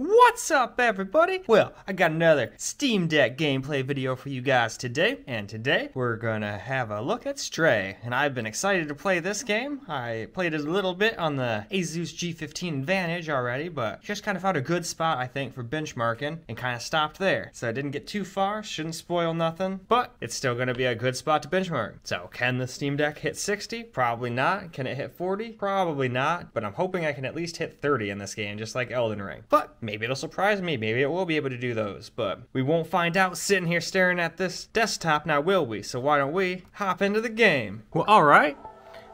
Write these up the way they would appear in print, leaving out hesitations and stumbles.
What's up, everybody? Well, I got another Steam Deck gameplay video for you guys today, and today we're gonna have a look at Stray, and I've been excited to play this game. I played it a little bit on the Asus G15 Advantage already, but just kind of found a good spot, I think, for benchmarking, and kind of stopped there. So I didn't get too far, shouldn't spoil nothing, but it's still gonna be a good spot to benchmark. So can the Steam Deck hit 60? Probably not. Can it hit 40? Probably not, but I'm hoping I can at least hit 30 in this game, just like Elden Ring. But maybe it'll surprise me, maybe it will be able to do those, but we won't find out sitting here staring at this desktop now, will we? So why don't we hop into the game? Well, alright,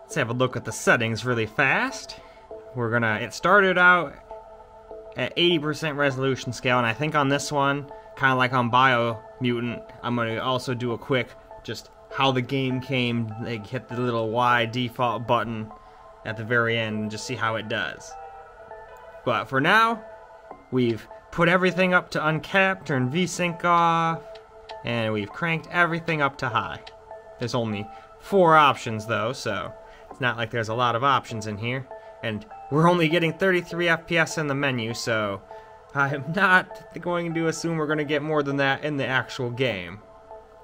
let's have a look at the settings really fast. It started out at 80% resolution scale, and I think on this one, kind of like on Biomutant, I'm going to also do a quick, just how the game came, like hit the little Y default button at the very end and just see how it does. But for now, we've put everything up to uncapped, turned VSync off, and we've cranked everything up to high. There's only 4 options though, so it's not like there's a lot of options in here. And we're only getting 33 FPS in the menu, so I'm not going to assume we're going to get more than that in the actual game.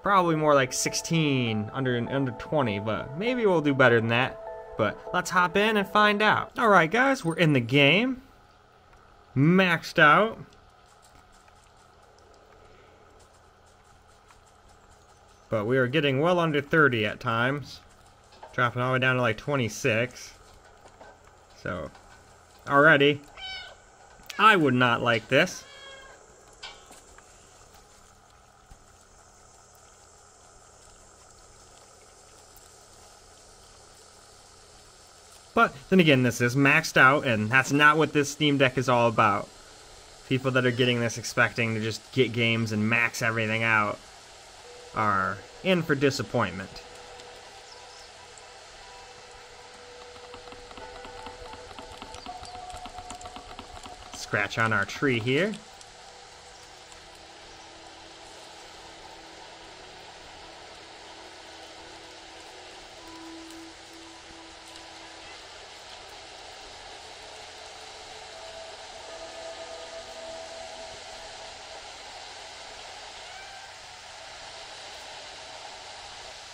Probably more like 16, under 20, but maybe we'll do better than that. But let's hop in and find out. Alright guys, we're in the game. Maxed out. But we are getting well under 30 at times. Dropping all the way down to like 26. So, already, I would not like this. But then again, this is maxed out, and that's not what this Steam Deck is all about. People that are getting this expecting to just get games and max everything out are in for disappointment. Scratch on our tree here.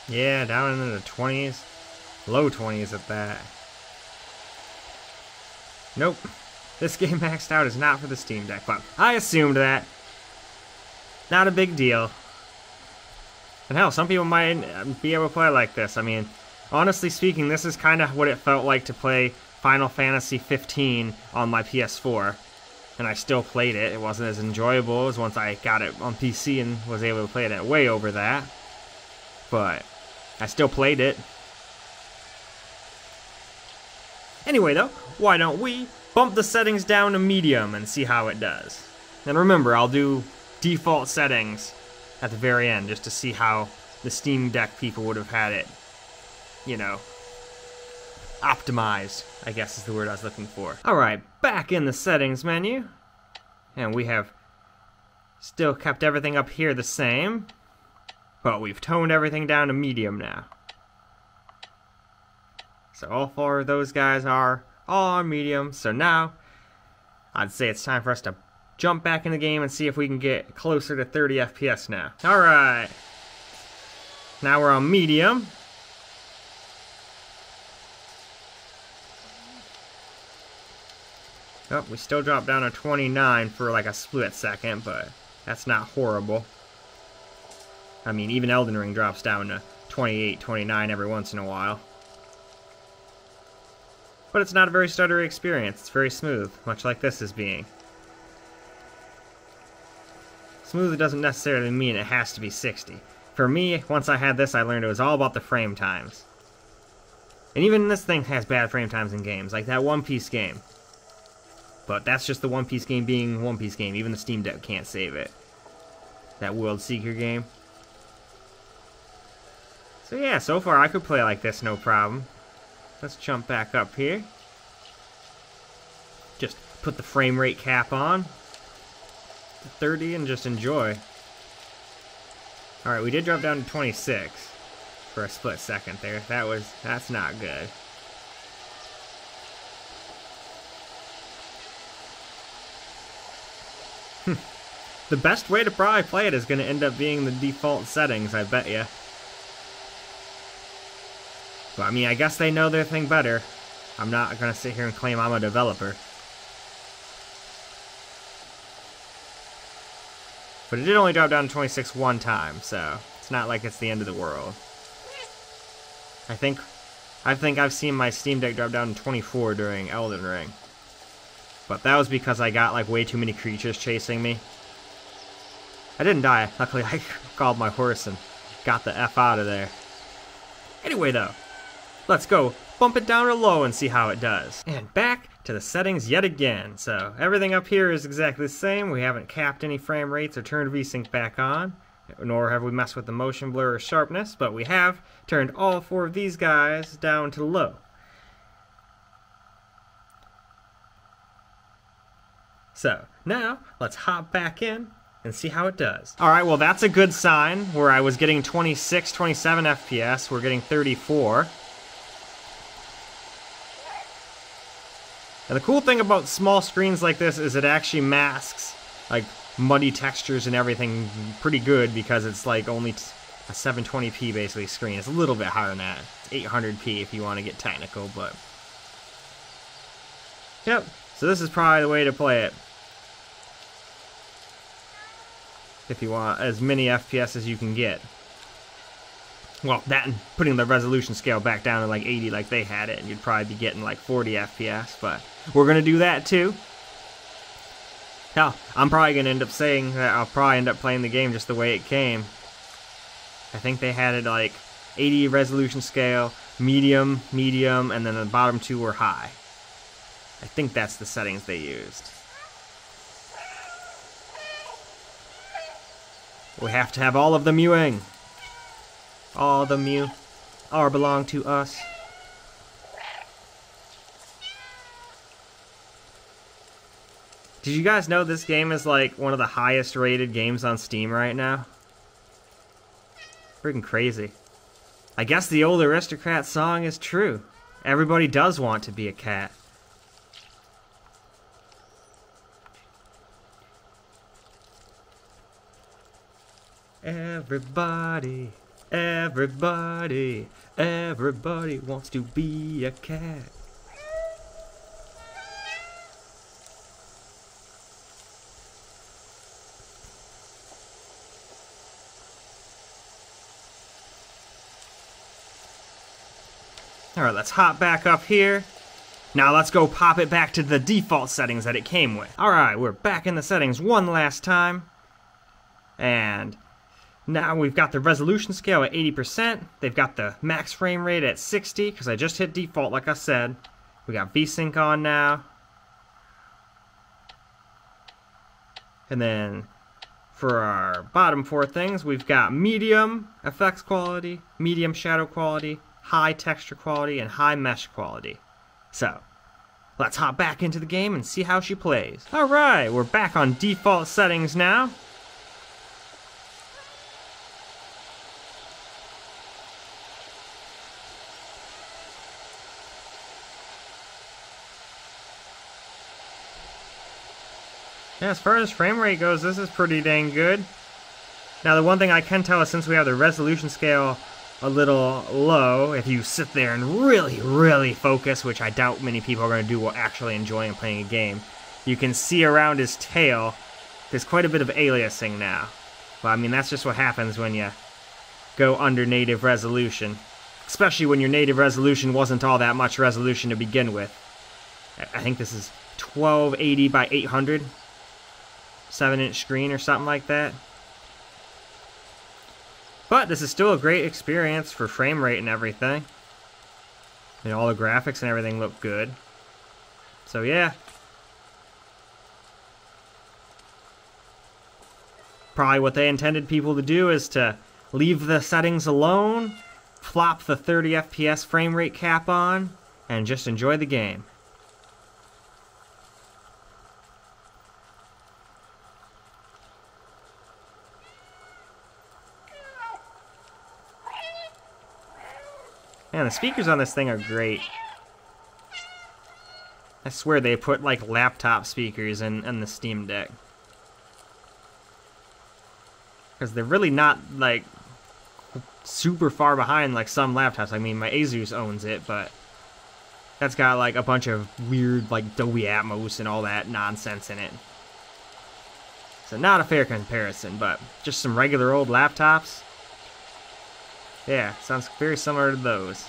Yeah, down into the 20s. Low 20s at that. Nope. This game maxed out is not for the Steam Deck, but I assumed that. Not a big deal. And hell, some people might be able to play like this. I mean, honestly speaking, this is kind of what it felt like to play Final Fantasy 15 on my PS4. And I still played it. It wasn't as enjoyable as once I got it on PC and was able to play it at way over that. But I still played it. Anyway though, why don't we bump the settings down to medium and see how it does. And remember, I'll do default settings at the very end just to see how the Steam Deck people would have had it, you know, optimized, I guess is the word I was looking for. Alright, back in the settings menu. And we have still kept everything up here the same. But we've toned everything down to medium now. So all 4 of those guys are all on medium. So now, I'd say it's time for us to jump back in the game and see if we can get closer to 30 FPS now. Alright. Now we're on medium. Oh, we still dropped down to 29 for like a split second, but that's not horrible. I mean, even Elden Ring drops down to 28, 29 every once in a while. But it's not a very stuttery experience. It's very smooth, much like this is being. Smooth doesn't necessarily mean it has to be 60. For me, once I had this, I learned it was all about the frame times. And even this thing has bad frame times in games, like that One Piece game. But that's just the One Piece game being One Piece game. Even the Steam Deck can't save it. That World Seeker game. So yeah, so far I could play like this, no problem. Let's jump back up here. Just put the frame rate cap on to 30 and just enjoy. Alright, we did drop down to 26 for a split second there. That's not good. The best way to probably play it is going to end up being the default settings, I bet ya. Well, I mean, I guess they know their thing better. I'm not going to sit here and claim I'm a developer. But it did only drop down to 26 one time, so it's not like it's the end of the world. I think I've seen my Steam Deck drop down to 24 during Elden Ring. But that was because I got like way too many creatures chasing me. I didn't die. Luckily, I called my horse and got the F out of there. Anyway, though, let's go bump it down to low and see how it does. And back to the settings yet again. So everything up here is exactly the same. We haven't capped any frame rates or turned VSync back on, nor have we messed with the motion blur or sharpness, but we have turned all four of these guys down to low. So now let's hop back in and see how it does. Alright, well that's a good sign. Where I was getting 26, 27 FPS, we're getting 34. And the cool thing about small screens like this is it actually masks like muddy textures and everything pretty good, because it's like only a 720p basically screen. It's a little bit higher than that. It's 800p if you want to get technical, but yep. So this is probably the way to play it. If you want as many FPS as you can get. Well, that and putting the resolution scale back down to like 80 like they had it, and you'd probably be getting like 40 FPS, but we're going to do that too. Hell, I'm probably going to end up saying that I'll probably end up playing the game just the way it came. I think they had it like 80 resolution scale, medium, and then the bottom two were high. I think that's the settings they used. We have to have all of the mewing. All the mew are belong to us. Did you guys know this game is like one of the highest rated games on Steam right now? Freaking crazy. I guess the old aristocrat song is true. Everybody does want to be a cat. Everybody wants to be a cat. Alright, let's hop back up here. Now let's go pop it back to the default settings that it came with. Alright, we're back in the settings one last time. And now we've got the resolution scale at 80%. They've got the max frame rate at 60, because I just hit default like I said. We got VSync on now. And then for our bottom four things, we've got medium effects quality, medium shadow quality, high texture quality, and high mesh quality. So, let's hop back into the game and see how she plays. Alright, we're back on default settings now. Yeah, as far as frame rate goes, this is pretty dang good. Now, the one thing I can tell is since we have the resolution scale a little low, if you sit there and really focus, which I doubt many people are going to do while actually enjoying playing a game, you can see around his tail, there's quite a bit of aliasing now. Well, I mean, that's just what happens when you go under native resolution. Especially when your native resolution wasn't all that much resolution to begin with. I think this is 1280 by 800. 7-inch screen or something like that. But this is still a great experience for frame rate and everything. And all the graphics and everything look good. So yeah. Probably what they intended people to do is to leave the settings alone, flop the 30 FPS frame rate cap on, and just enjoy the game. Man, the speakers on this thing are great. I swear they put like laptop speakers in the Steam Deck. because they're really not like super far behind like some laptops. I mean, my Asus owns it, but that's got like a bunch of weird like Dolby Atmos and all that nonsense in it. So not a fair comparison, but just some regular old laptops. Yeah, sounds very similar to those.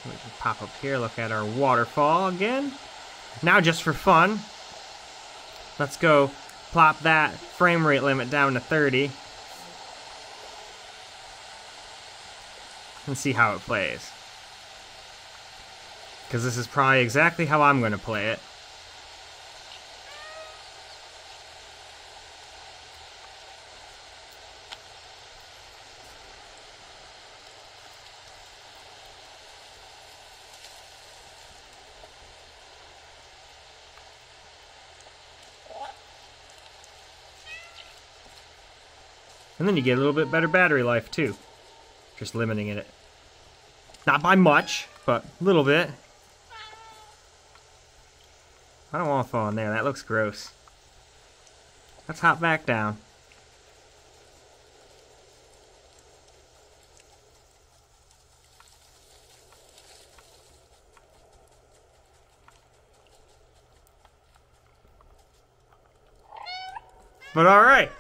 We can pop up here, look at our waterfall again. Now just for fun, let's go plop that frame rate limit down to 30 and see how it plays. Because this is probably exactly how I'm going to play it. And then you get a little bit better battery life too. Just limiting it. Not by much, but a little bit. I don't want to fall in there, that looks gross. Let's hop back down. But alright.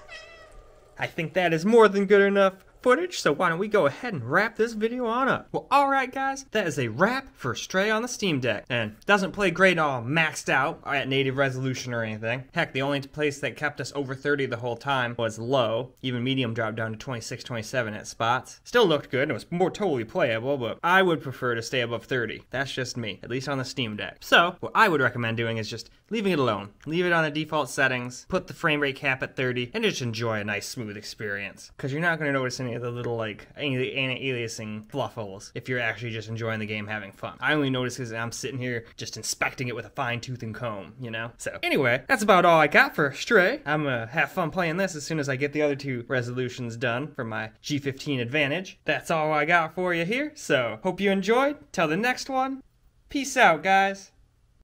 I think that is more than good enough footage, so why don't we go ahead and wrap this video on up. Well, alright guys, that is a wrap for Stray on the Steam Deck. And doesn't play great all maxed out at native resolution or anything. Heck, the only place that kept us over 30 the whole time was low. Even medium dropped down to 26, 27 at spots. Still looked good, and it was more totally playable, but I would prefer to stay above 30. That's just me, at least on the Steam Deck. So, what I would recommend doing is just leaving it alone. Leave it on the default settings, put the frame rate cap at 30, and just enjoy a nice smooth experience. Because you're not going to notice any of the little like anti-aliasing fluffles if you're actually just enjoying the game, having fun. I only notice because I'm sitting here just inspecting it with a fine tooth and comb, you know? So anyway, that's about all I got for Stray. I'm gonna have fun playing this as soon as I get the other two resolutions done for my G15 Advantage. That's all I got for you here, so hope you enjoyed. Till the next one, peace out guys.